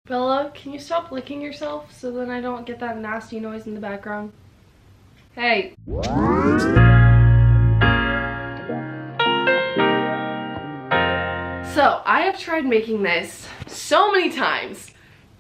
Bella, can you stop licking yourself so then I don't get that nasty noise in the background? Hey. So, I have tried making this so many times,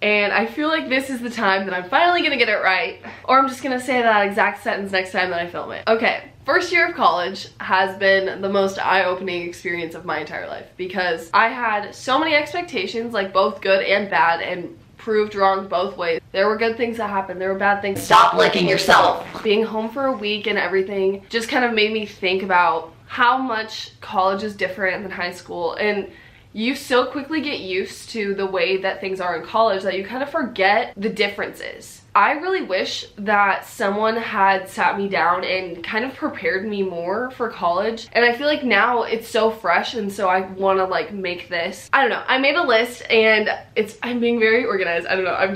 and I feel like this is the time that I'm finally gonna get it right. Or I'm just gonna say that exact sentence next time that I film it. Okay, first year of college has been the most eye-opening experience of my entire life because I had so many expectations, like both good and bad, and proved wrong both ways. There were good things that happened, there were bad things. Stop licking yourself! Being home for a week and everything just kind of made me think about how much college is different than high school, and you so quickly get used to the way that things are in college that you kind of forget the differences. I really wish that someone had sat me down and kind of prepared me more for college, and I feel like now it's so fresh, and so I want to like make this. I don't know, I made a list and I'm being very organized. I don't know,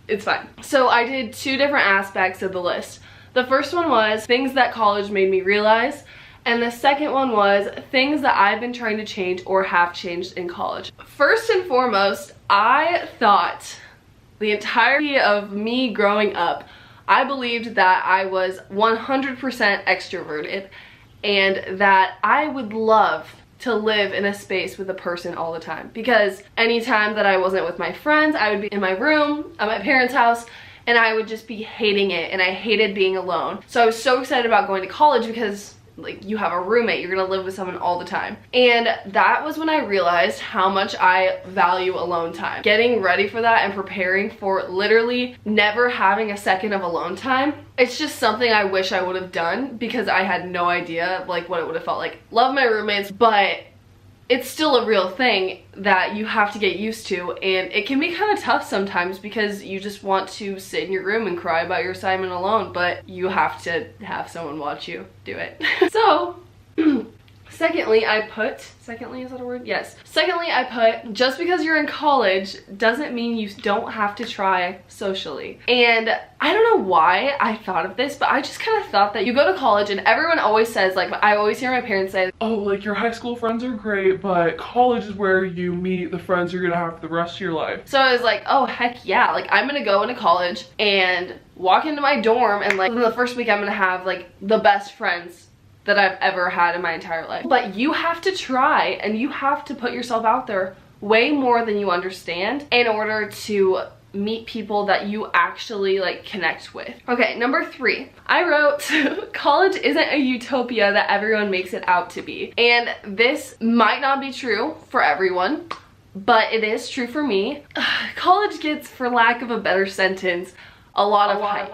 it's fine. So I did two different aspects of the list. The first one was things that college made me realize, and the second one was things that I've been trying to change or have changed in college. First and foremost, I thought the entirety of me growing up, I believed that I was 100% extroverted and that I would love to live in a space with a person all the time. Because anytime that I wasn't with my friends, I would be in my room at my parents' house, and I would just be hating it, and I hated being alone. So I was so excited about going to college because like you have a roommate, you're gonna live with someone all the time. And that was when I realized how much I value alone time. Getting ready for that and preparing for literally never having a second of alone time, it's just something I wish I would have done because I had no idea like what it would have felt like. Love my roommates, but it's still a real thing that you have to get used to, and it can be kind of tough sometimes because you just want to sit in your room and cry about your assignment alone, but you have to have someone watch you do it. So secondly, is that a word? Yes. Secondly, I put, just because you're in college doesn't mean you don't have to try socially. And I don't know why I thought of this, but I just kind of thought that you go to college and everyone always says, like I always hear my parents say, oh, like your high school friends are great, but college is where you meet the friends you're gonna have for the rest of your life. So I was like, oh heck yeah, like I'm gonna go into college and walk into my dorm and like the first week I'm gonna have like the best friends that I've ever had in my entire life. But you have to try and you have to put yourself out there way more than you understand in order to meet people that you actually like connect with. Okay, number 3, I wrote college isn't a utopia that everyone makes it out to be. And this might not be true for everyone, but it is true for me. College gets, for lack of a better sentence, a lot of hype.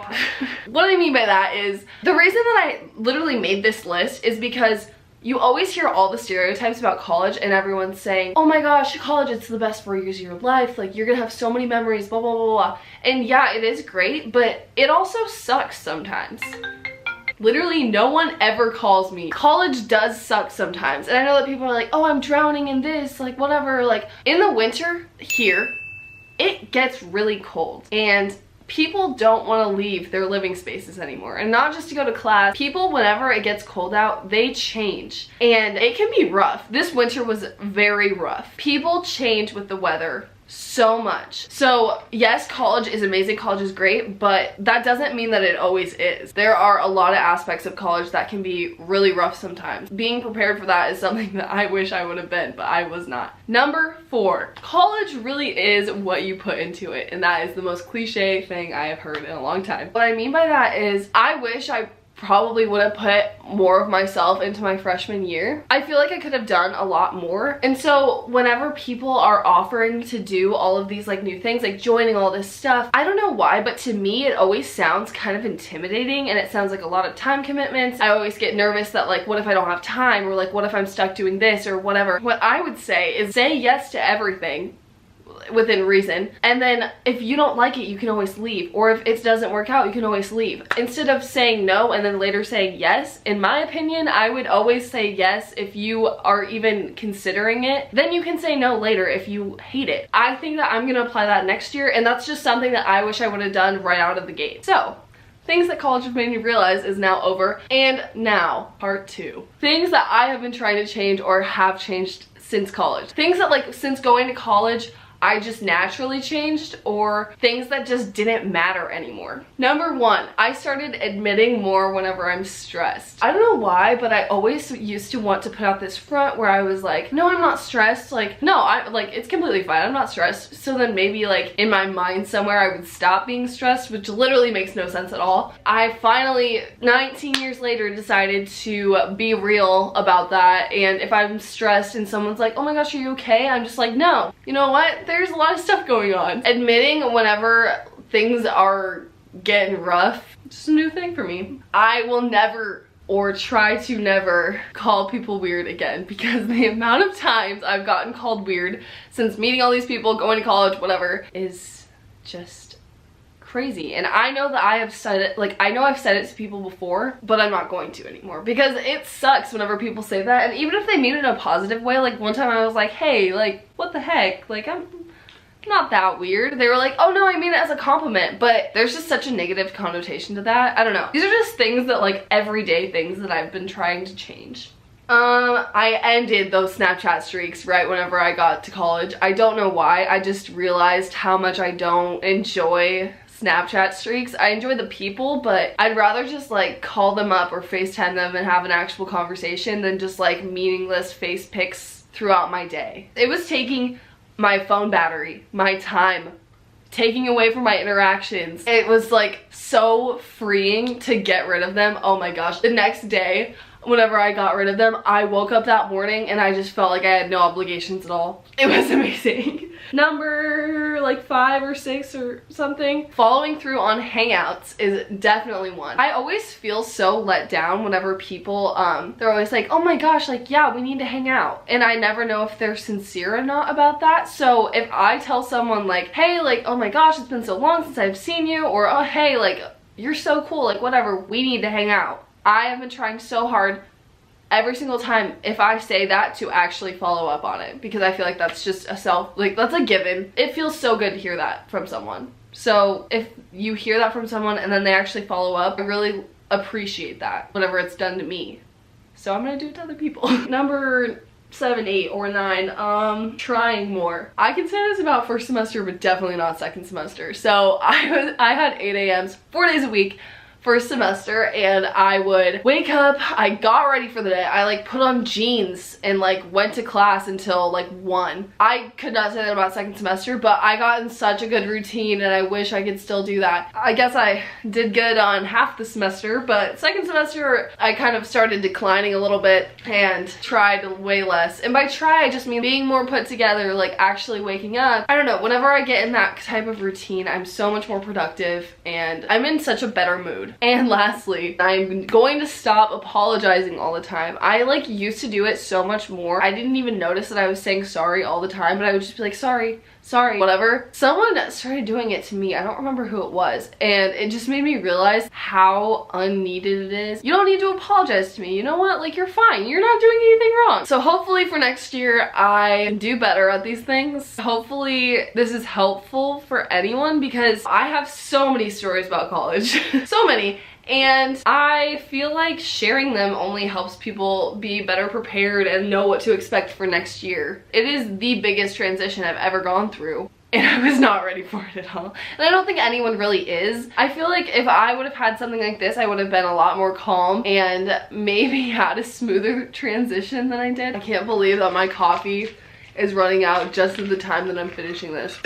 What I mean by that is, the reason that I literally made this list is because you always hear all the stereotypes about college and everyone's saying, oh my gosh, college, it's the best 4 years of your life, like you're gonna have so many memories, blah blah blah blah. And yeah, it is great, but it also sucks sometimes. Literally no one ever calls me. College does suck sometimes, and I know that people are like, oh, I'm drowning in this, like whatever. Like in the winter here, it gets really cold, and people don't want to leave their living spaces anymore. And not just to go to class. People, whenever it gets cold out, they change. And it can be rough. This winter was very rough. People change with the weather so much. So yes, college is amazing, college is great, but that doesn't mean that it always is. There are a lot of aspects of college that can be really rough sometimes. Being prepared for that is something that I wish I would have been, but I was not. Number 4, college really is what you put into it, and that is the most cliche thing I have heard in a long time. What I mean by that is, I wish I probably would have put more of myself into my freshman year. I feel like I could have done a lot more. And so whenever people are offering to do all of these like new things, like joining all this stuff, I don't know why, but to me it always sounds kind of intimidating, and it sounds like a lot of time commitments. I always get nervous that like, what if I don't have time, or like what if I'm stuck doing this or whatever. What I would say is say yes to everything within reason, and then if you don't like it, you can always leave, or if it doesn't work out, you can always leave, instead of saying no and then later saying yes. In my opinion, I would always say yes if you are even considering it, then you can say no later if you hate it. I think that I'm gonna apply that next year, and that's just something that I wish I would have done right out of the gate. So things that college has made me realize is now over, and now part 2, things that I have been trying to change or have changed since college. Things that like since going to college I just naturally changed or things that just didn't matter anymore. Number 1, I started admitting more whenever I'm stressed. I don't know why, but I always used to want to put out this front where I was like, no, I'm not stressed. Like, no, it's completely fine. I'm not stressed. So then maybe like in my mind somewhere I would stop being stressed, which literally makes no sense at all. I finally, 19 years later, decided to be real about that. And if I'm stressed and someone's like, oh my gosh, are you okay? I'm just like, no. You know what? There's a lot of stuff going on. Admitting whenever things are getting rough, just a new thing for me. I will never or try to never call people weird again, because the amount of times I've gotten called weird since meeting all these people, going to college, whatever, is just crazy. And I know that I have said it, like, I know I've said it to people before, but I'm not going to anymore, because it sucks whenever people say that. And even if they mean it in a positive way, like one time I was like, hey, like, what the heck, like, I'm not that weird. They were like, oh no, I mean it as a compliment. But there's just such a negative connotation to that. I don't know. These are just things that, like, everyday things that I've been trying to change. I ended those Snapchat streaks right whenever I got to college. I don't know why. I just realized how much I don't enjoy Snapchat streaks. I enjoy the people, but I'd rather just like call them up or FaceTime them and have an actual conversation than just like meaningless face pics throughout my day. It was taking my phone battery, my time, taking away from my interactions. It was like so freeing to get rid of them. Oh my gosh. The next day, whenever I got rid of them, I woke up that morning and I just felt like I had no obligations at all. It was amazing. Number like 5 or 6 or something. Following through on Hangouts is definitely one. I always feel so let down whenever people, they're always like, oh my gosh, like, yeah, we need to hang out. And I never know if they're sincere or not about that. So if I tell someone like, hey, like, oh my gosh, it's been so long since I've seen you, or oh, hey, like, you're so cool, like, whatever, we need to hang out. I have been trying so hard every single time if I say that to actually follow up on it, because I feel like that's just that's a given. It feels so good to hear that from someone. So if you hear that from someone and then they actually follow up, I really appreciate that whenever it's done to me. So I'm gonna do it to other people. Number 7, 8, or 9, trying more. I can say this about first semester, but definitely not second semester. So I had 8 a.m.s 4 days a week first semester, and I would wake up, I got ready for the day, I like put on jeans and like went to class until like 1. I could not say that about second semester, but I got in such a good routine and I wish I could still do that. I guess I did good on half the semester, but second semester I kind of started declining a little bit and tried way less. And by try, I just mean being more put together, like actually waking up. I don't know, whenever I get in that type of routine, I'm so much more productive and I'm in such a better mood. And lastly, I'm going to stop apologizing all the time. I like used to do it so much more. I didn't even notice that I was saying sorry all the time, but I would just be like, sorry, whatever. Someone started doing it to me. I don't remember who it was. And it just made me realize how unneeded it is. You don't need to apologize to me. You know what? Like, you're fine. You're not doing anything wrong. So hopefully for next year, I do better at these things. Hopefully this is helpful for anyone, because I have so many stories about college. So many. And I feel like sharing them only helps people be better prepared and know what to expect for next year. It is the biggest transition I've ever gone through, and I was not ready for it at all. And I don't think anyone really is. I feel like if I would have had something like this, I would have been a lot more calm and maybe had a smoother transition than I did. I can't believe that my coffee is running out just at the time that I'm finishing this.